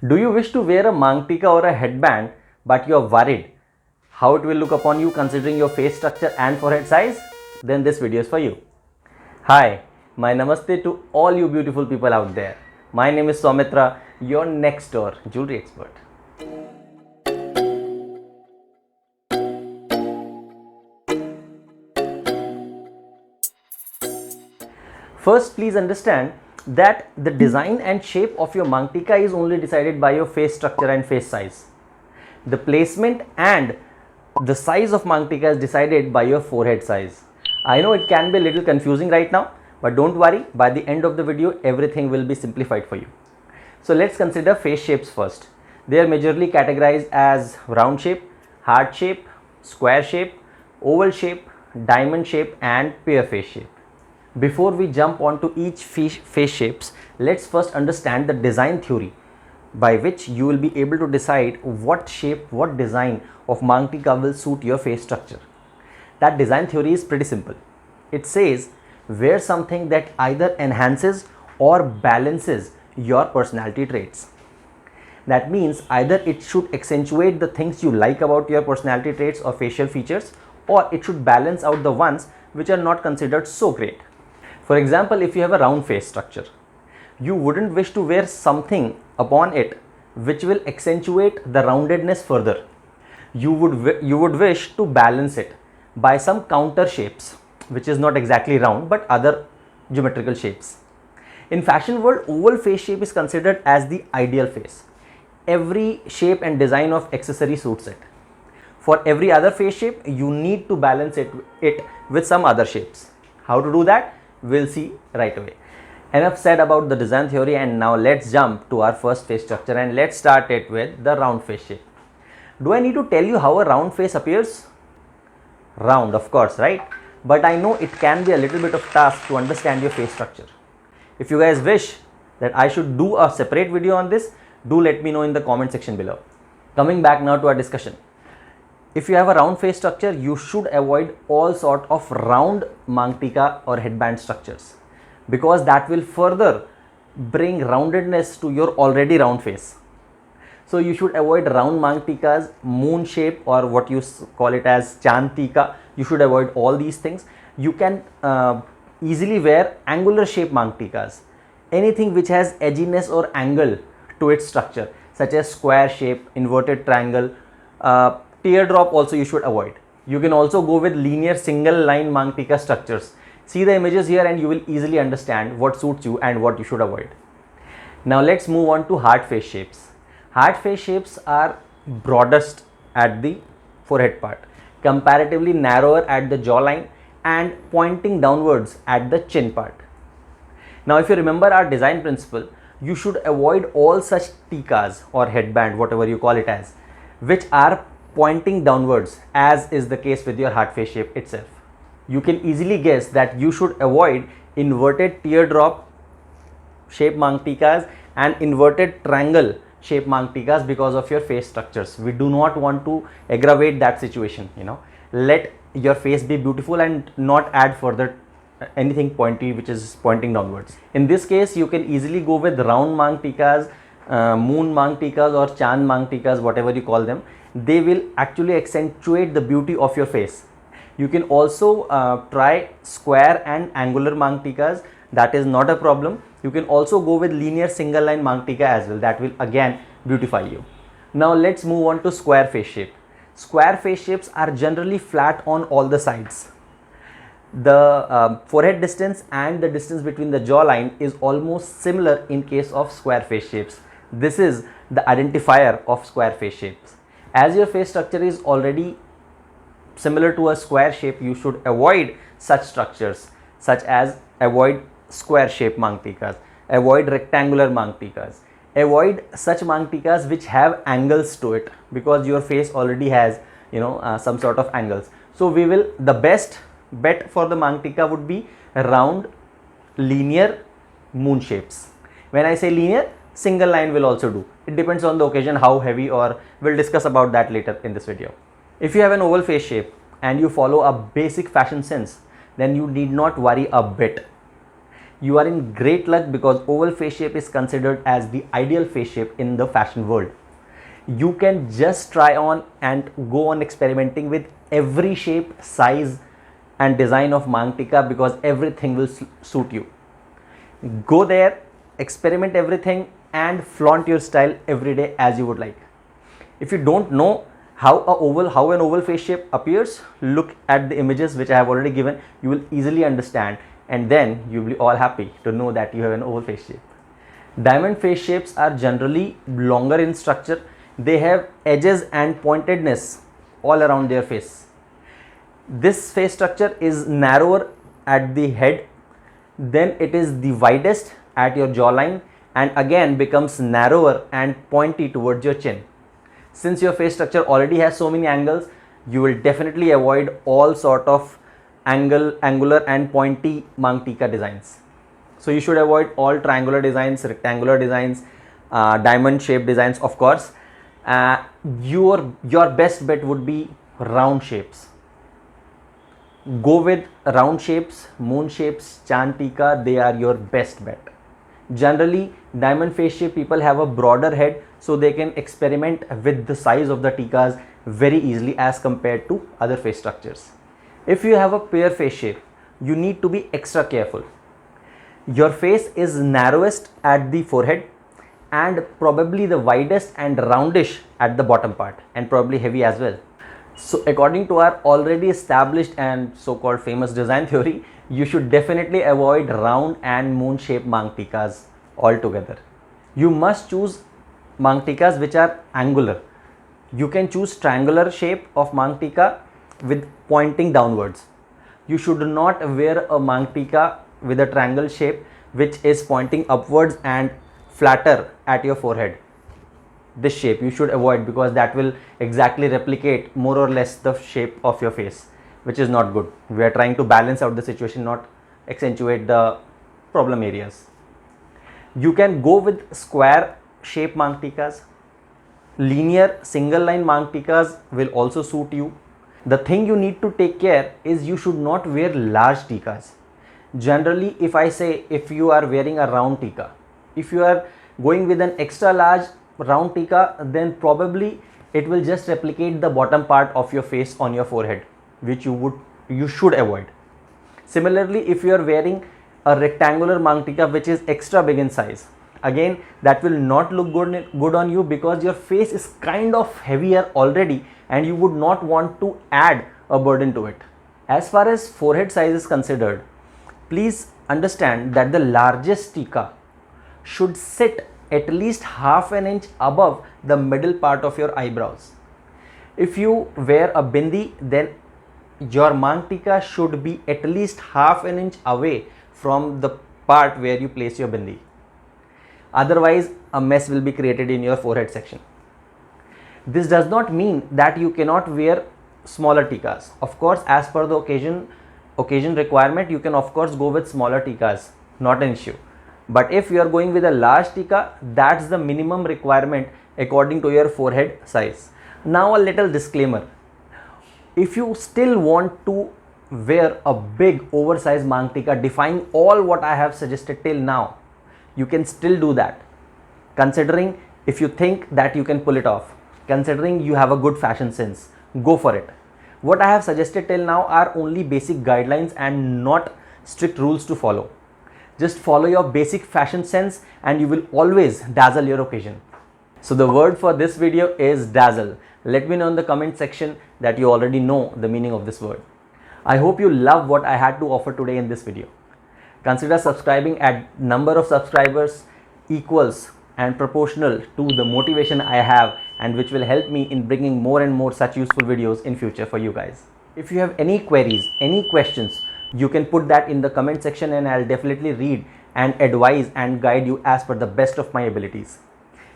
Do you wish to wear a Maang tikka or a headband but you are worried how it will look upon you considering your face structure and forehead size? Then this video is for you. Hi, my namaste to all you beautiful people out there. My name is Saumitra, your next door jewelry expert. First, please understand that the design and shape of your Maang tikka is only decided by your face structure and face size. The placement and the size of Maang tikka is decided by your forehead size. I know it can be a little confusing right now, but don't worry, by the end of the video everything will be simplified for you. So let's consider face shapes first. They are majorly categorized as round shape, heart shape, square shape, oval shape, diamond shape and pear face shape. Before we jump onto each face shapes, let's first understand the design theory by which you will be able to decide what shape, what design of Maang tikka will suit your face structure. That design theory is pretty simple. It says wear something that either enhances or balances your personality traits. That means either it should accentuate the things you like about your personality traits or facial features, or it should balance out the ones which are not considered so great. For example, if you have a round face structure, you wouldn't wish to wear something upon it which will accentuate the roundedness further. You would wish to balance it by some counter shapes, which is not exactly round but other geometrical shapes. In fashion world, oval face shape is considered as the ideal face. Every shape and design of accessory suits it. For every other face shape, you need to balance it with some other shapes. How to do that? We'll see right away. Enough said about the design theory, and now let's jump to our first face structure and let's start it with the round face shape. Do I need to tell you how a round face appears? Round, of course, right? But I know it can be a little bit of task to understand your face structure. If you guys wish that I should do a separate video on this, do let me know in the comment section below. Coming back now to our discussion. If you have a round face structure, you should avoid all sort of round Maang tikka or headband structures, because that will further bring roundedness to your already round face. So you should avoid round Maang tikkas, moon shape, or what you call it as Chand tikka. You should avoid all these things. You can easily wear angular shape Maang tikkas. Anything which has edginess or angle to its structure, such as square shape, inverted triangle, teardrop also you should avoid. You can also go with linear single line Maang tikka structures. See the images here and you will easily understand what suits you and what you should avoid. Now let's move on to heart face shapes. Heart face shapes are broadest at the forehead part, comparatively narrower at the jawline and pointing downwards at the chin part. Now if you remember our design principle, you should avoid all such tikkas or headband, whatever you call it as, which are pointing downwards, as is the case with your heart face shape itself. You can easily guess that you should avoid inverted teardrop shape Maang tikkas and inverted triangle shape Maang tikkas because of your face structures. We do not want to aggravate that situation, Let your face be beautiful and not add further anything pointy which is pointing downwards. In this case, you can easily go with round Maang tikkas, moon Maang tikkas or Chand Maang tikkas, whatever you call them. They will actually accentuate the beauty of your face. You can also try square and angular Maang tikkas. That is not a problem. You can also go with linear single line Maang tikka as well. That will again beautify you. Now let's move on to square face shape. Square face shapes are generally flat on all the sides. The forehead distance and the distance between the jawline is almost similar in case of square face shapes. This is the identifier of square face shapes. As your face structure is already similar to a square shape, you should avoid such structures, such as avoid square shape Maang tikkas, avoid rectangular Maang tikkas, avoid such Maang tikkas which have angles to it, because your face already has some sort of angles. So the best bet for the Maang tikka would be round linear moon shapes. When I say linear, single line will also do. It depends on the occasion how heavy, or we'll discuss about that later in this video. If you have an oval face shape and you follow a basic fashion sense, then you need not worry a bit. you are in great luck because oval face shape is considered as the ideal face shape in the fashion world. You can just try on and go on experimenting with every shape, size and design of Maang tikka because everything will suit you. Go there, experiment everything and flaunt your style every day as you would like. If you don't know how an oval face shape appears, look at the images which I have already given. You will easily understand and then you will be all happy to know that you have an oval face shape. Diamond face shapes are generally longer in structure. They have edges and pointedness all around their face. This face structure is narrower at the head, then it is the widest at your jawline and again becomes narrower and pointy towards your chin. Since your face structure already has so many angles, you will definitely avoid all sort of angular and pointy Maang tikka designs. So you should avoid all triangular designs, rectangular designs, diamond shaped designs of course. Your best bet would be round shapes. Go with round shapes, moon shapes, chand tikka, they are your best bet. Generally, diamond face shape people have a broader head so they can experiment with the size of the tikkas very easily as compared to other face structures. If you have a pear face shape, you need to be extra careful. Your face is narrowest at the forehead and probably the widest and roundish at the bottom part and probably heavy as well. So according to our already established and so-called famous design theory, you should definitely avoid round and moon shaped Maang tikkas altogether. You must choose Maang tikkas which are angular. You can choose triangular shape of Maang tikka with pointing downwards. You should not wear a Maang tikka with a triangle shape which is pointing upwards and flatter at your forehead. This shape you should avoid because that will exactly replicate more or less the shape of your face, which is not good. We are trying to balance out the situation, not accentuate the problem areas. You can go with square shape Maang tikkas. Linear single line Maang tikkas will also suit you. The thing you need to take care is you should not wear large tikkas. Generally, if I say if you are wearing a round tikka, if you are going with an extra large round tikka, then probably it will just replicate the bottom part of your face on your forehead, which you should avoid. Similarly, if you are wearing a rectangular Maang tikka which is extra big in size, again that will not look good on you because your face is kind of heavier already and you would not want to add a burden to it. As far as forehead size is considered, please understand that the largest tikka should sit at least half an inch above the middle part of your eyebrows. If you wear a bindi, then your Maang tikka should be at least half an inch away from the part where you place your bindi. Otherwise, a mess will be created in your forehead section. This does not mean that you cannot wear smaller tikkas. Of course, as per the occasion requirement, you can of course go with smaller tikkas, not an issue. But if you are going with a large tikka, that's the minimum requirement according to your forehead size. Now a little disclaimer. If you still want to wear a big oversized Maang tikka defying all what I have suggested till now, you can still do that. Considering if you think that you can pull it off, considering you have a good fashion sense, go for it. What I have suggested till now are only basic guidelines and not strict rules to follow. Just follow your basic fashion sense and you will always dazzle your occasion. So the word for this video is dazzle. Let me know in the comment section that you already know the meaning of this word. I hope you love what I had to offer today in this video. Consider subscribing at number of subscribers equals and proportional to the motivation I have and which will help me in bringing more and more such useful videos in future for you guys. If you have any queries, any questions, you can put that in the comment section and I'll definitely read and advise and guide you as per the best of my abilities.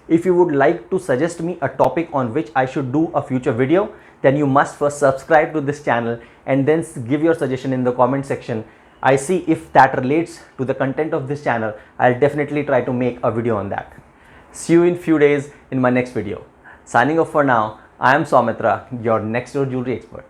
If you would like to suggest me a topic on which I should do a future video, then you must first subscribe to this channel and then give your suggestion in the comment section. I see if that relates to the content of this channel, I'll definitely try to make a video on that. See you in few days in my next video. Signing off for now, I am Saumitra, your next door jewelry expert.